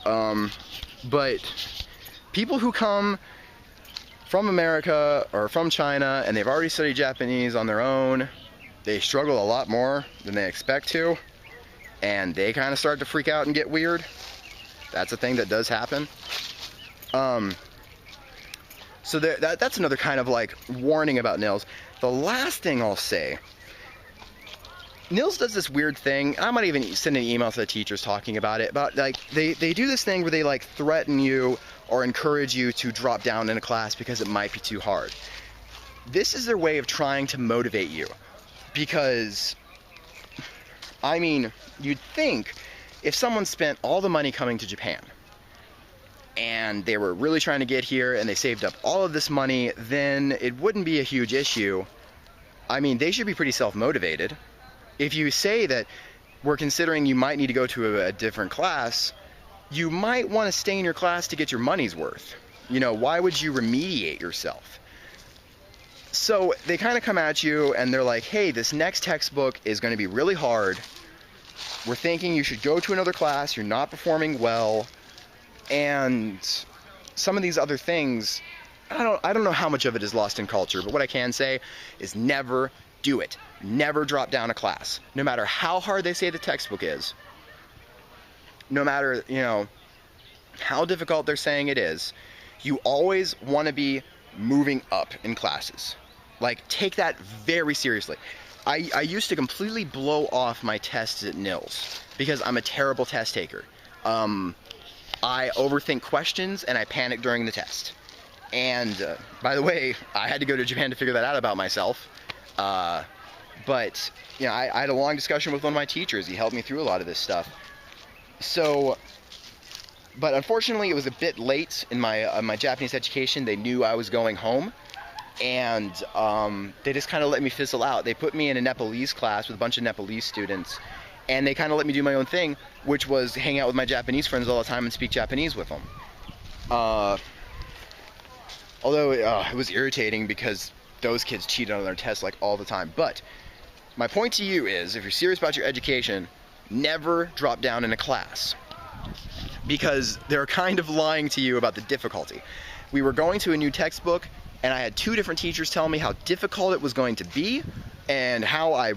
But people who come from America or from China and they've already studied Japanese on their own, they struggle a lot more than they expect to, and they kind of start to freak out and get weird. That's a thing that does happen. So that's another kind of like warning about NILS. The last thing I'll say, NILS does this weird thing. I might even send an email to the teachers talking about it. About like they do this thing where they like threaten you or encourage you to drop down in a class because it might be too hard. This is their way of trying to motivate you, because I mean, you'd think if someone spent all the money coming to Japan and they were really trying to get here and they saved up all of this money, then it wouldn't be a huge issue. I mean, they should be pretty self-motivated. If you say that we're considering you might need to go to a different class, you might want to stay in your class to get your money's worth. You know, why would you remediate yourself? So they kind of come at you and they're like, hey, this next textbook is going to be really hard. We're thinking you should go to another class. You're not performing well. And some of these other things, I don't know how much of it is lost in culture, but what I can say is never do it. Never drop down a class. No matter how hard they say the textbook is, no matter, you know, how difficult they're saying it is, you always want to be moving up in classes. Like, take that very seriously. I used to completely blow off my tests at NILS because I'm a terrible test taker. I overthink questions and I panic during the test. And by the way, I had to go to Japan to figure that out about myself. But you know, I had a long discussion with one of my teachers. He helped me through a lot of this stuff. So, but unfortunately, it was a bit late in my Japanese education. They knew I was going home, and they just kind of let me fizzle out. They put me in a Nepalese class with a bunch of Nepalese students, and they kind of let me do my own thing, which was hang out with my Japanese friends all the time and speak Japanese with them. Although it was irritating because those kids cheated on their tests like all the time. But my point to you is, if you're serious about your education, never drop down in a class, because they're kind of lying to you about the difficulty. We were going to a new textbook, and I had two different teachers tell me how difficult it was going to be, and how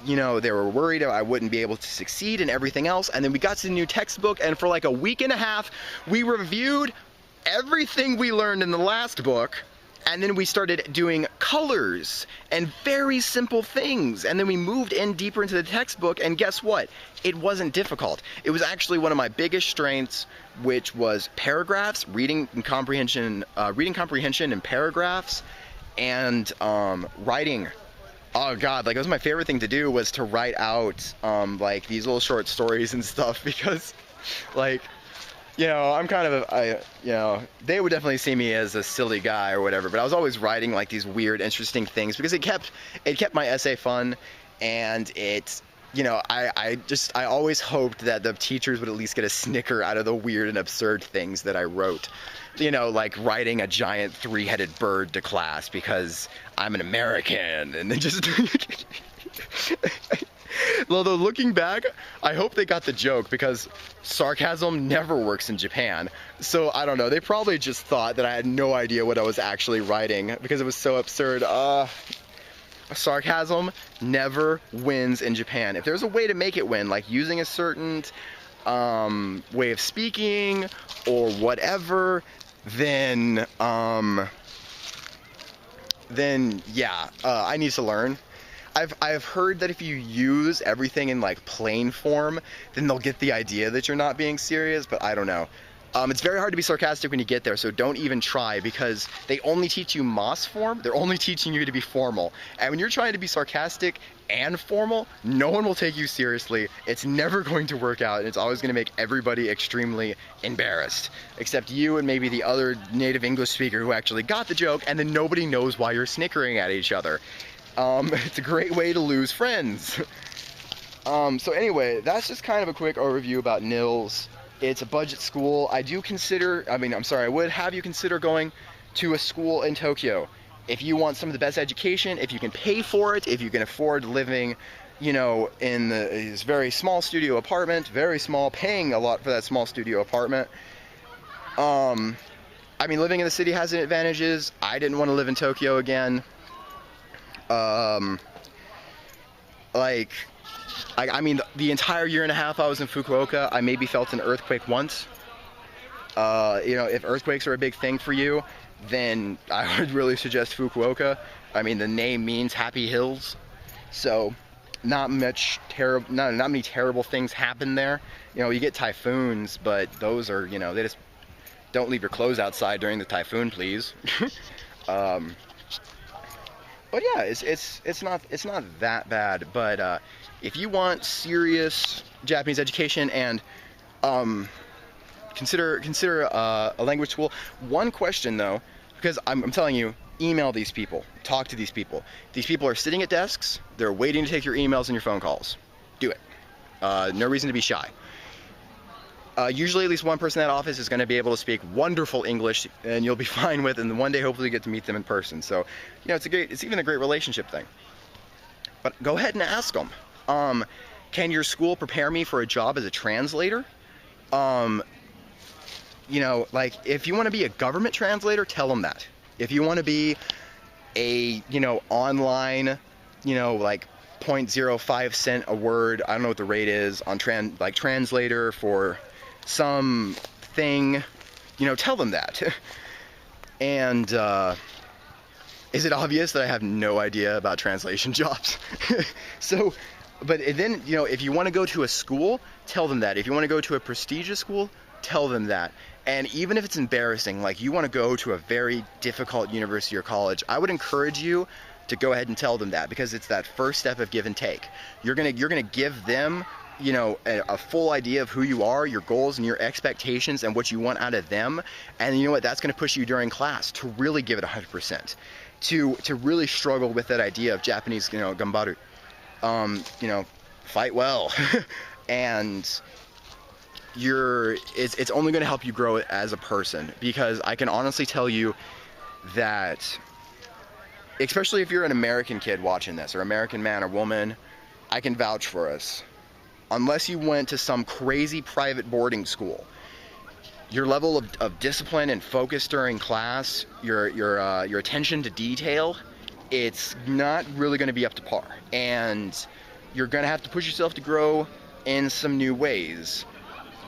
they were worried I wouldn't be able to succeed and everything else. And then we got to the new textbook, and for like a week and a half, we reviewed everything we learned in the last book, and then we started doing colors and very simple things. And then we moved in deeper into the textbook, and guess what? It wasn't difficult. It was actually one of my biggest strengths, which was paragraphs, reading comprehension and paragraphs, and writing. Oh God, like it was my favorite thing to do, was to write out like these little short stories and stuff, because like, you know, I'm kind of they would definitely see me as a silly guy or whatever, but I was always writing like these weird, interesting things, because it kept my essay fun, and it, you know, I always hoped that the teachers would at least get a snicker out of the weird and absurd things that I wrote. You know, like writing a giant three-headed bird to class because I'm an American, and then just although looking back, I hope they got the joke, because sarcasm never works in Japan. So I don't know, they probably just thought that I had no idea what I was actually writing because it was so absurd. Sarcasm never wins in Japan. If there's a way to make it win, like using a certain way of speaking or whatever, then yeah, I need to learn. I've heard that if you use everything in like plain form, then they'll get the idea that you're not being serious, but I don't know. It's very hard to be sarcastic when you get there, so don't even try, because they only teach you Moss form. They're only teaching you to be formal. And when you're trying to be sarcastic and formal, no one will take you seriously. It's never going to work out, and it's always going to make everybody extremely embarrassed. Except you and maybe the other native English speaker who actually got the joke, and then nobody knows why you're snickering at each other. It's a great way to lose friends. So anyway, that's just kind of a quick overview about NILS. It's a budget school. I would have you consider going to a school in Tokyo. If you want some of the best education, if you can pay for it, if you can afford living you know, in his very small studio apartment, very small, paying a lot for that small studio apartment. I mean, living in the city has its advantages. I didn't want to live in Tokyo again. Like, I mean, the entire year and a half I was in Fukuoka, I maybe felt an earthquake once. You know, if earthquakes are a big thing for you, then I would really suggest Fukuoka. I mean, the name means happy hills, so not many terrible things happen there. You know, you get typhoons, but those are, you know, they just don't leave your clothes outside during the typhoon, please. But yeah, it's not that bad. But if you want serious Japanese education and consider a language school. One question though, because I'm telling you, email these people, talk to these people. These people are sitting at desks, they're waiting to take your emails and your phone calls. Do it. No reason to be shy. Usually at least one person in that office is going to be able to speak wonderful English, and you'll be fine with, and one day hopefully you get to meet them in person. So, you know, it's even a great relationship thing. But go ahead and ask them. Can your school prepare me for a job as a translator? You know, like, if you want to be a government translator, tell them that. If you want to be a, you know, online, you know, like 0.05 cent a word, I don't know what the rate is, on translator for some thing, you know, tell them that. And is it obvious that I have no idea about translation jobs? So, but then, you know, if you want to go to a school, tell them that. If you want to go to a prestigious school, tell them that. And even if it's embarrassing, like you want to go to a very difficult university or college, I would encourage you to go ahead and tell them that, because it's that first step of give and take. You're gonna give them, you know, a full idea of who you are, your goals and your expectations and what you want out of them. And you know what, that's gonna push you during class to really give it 100%, to really struggle with that idea of Japanese, you know, gambaru, you know, fight well. And it's only going to help you grow as a person, because I can honestly tell you that, especially if you're an American kid watching this, or American man or woman, I can vouch for us. Unless you went to some crazy private boarding school, your level of discipline and focus during class, your attention to detail, it's not really going to be up to par, and you're going to have to push yourself to grow in some new ways.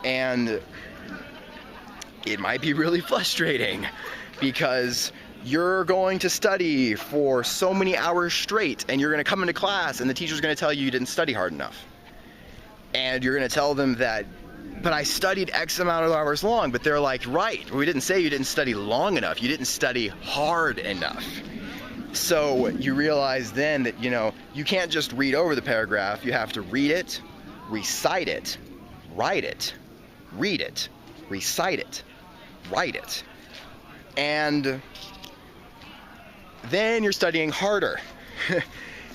And it might be really frustrating, because you're going to study for so many hours straight, and you're going to come into class and the teacher's going to tell you you didn't study hard enough. And you're going to tell them that, but I studied X amount of hours long. But they're like, right, we didn't say you didn't study long enough. You didn't study hard enough. So you realize then that, you know, you can't just read over the paragraph. You have to read it, recite it, write it, read it, recite it, write it, and then you're studying harder,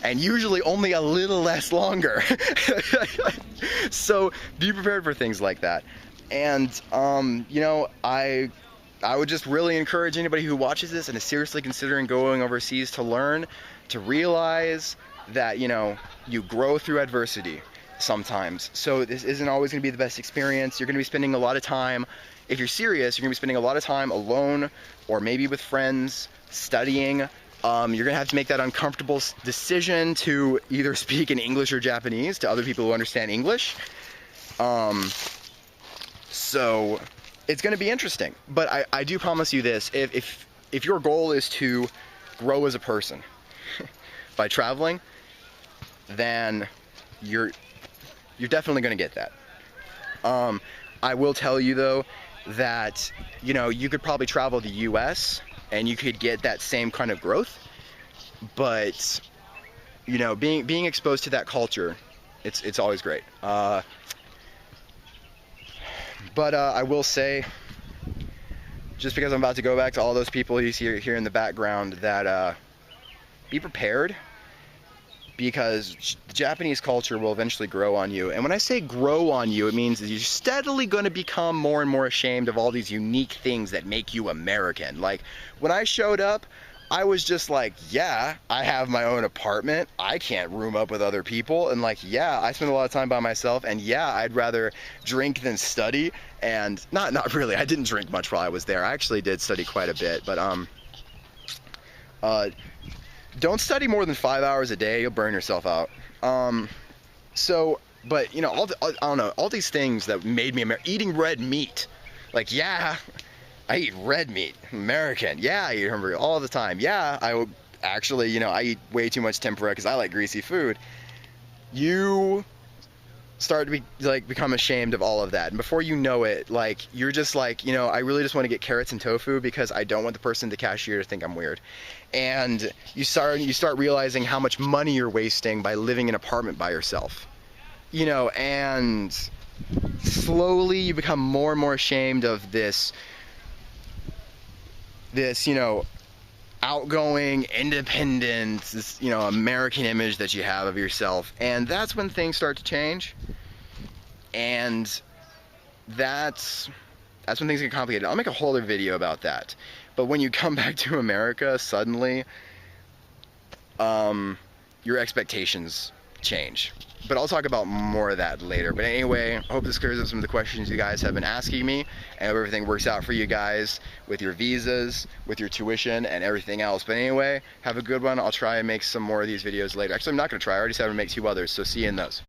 and usually only a little less longer. So be prepared for things like that. And you know, I would just really encourage anybody who watches this and is seriously considering going overseas to learn, to realize that, you know, you grow through adversity sometimes. So this isn't always going to be the best experience. You're going to be spending a lot of time, if you're serious, you're going to be spending a lot of time alone, or maybe with friends, studying. You're going to have to make that uncomfortable decision to either speak in English or Japanese to other people who understand English. So it's going to be interesting. But I do promise you this, if your goal is to grow as a person by traveling, then you're definitely going to get that. I will tell you though that, you know, you could probably travel the US and you could get that same kind of growth, but you know, being exposed to that culture, it's always great. But I will say, just because I'm about to go back to all those people you see here in the background, that be prepared, because the Japanese culture will eventually grow on you. And when I say grow on you, it means that you're steadily going to become more and more ashamed of all these unique things that make you American. Like, when I showed up, I was just like, yeah, I have my own apartment. I can't room up with other people. And like, yeah, I spend a lot of time by myself. And yeah, I'd rather drink than study. And not really. I didn't drink much while I was there. I actually did study quite a bit. But don't study more than 5 hours a day. You'll burn yourself out. But you know, I don't know, all these things that made me eating red meat. Like, yeah, I eat red meat. American. Yeah, I eat hamburger all the time. Yeah, I actually, you know, I eat way too much tempura because I like greasy food. You start to become ashamed of all of that, and before you know it, like, you're just like, you know, I really just want to get carrots and tofu because I don't want the person at the cashier to think I'm weird. And you start realizing how much money you're wasting by living in an apartment by yourself. You know, and slowly you become more and more ashamed of this, you know, outgoing, independent, this, you know, American image that you have of yourself. And that's when things start to change. And that's when things get complicated. I'll make a whole other video about that. But when you come back to America, suddenly, your expectations change. But I'll talk about more of that later. But anyway, I hope this clears up some of the questions you guys have been asking me, and hope everything works out for you guys with your visas, with your tuition, and everything else. But anyway, have a good one. I'll try and make some more of these videos later. Actually, I'm not going to try. I already said I'm going to make 2 others, so see you in those.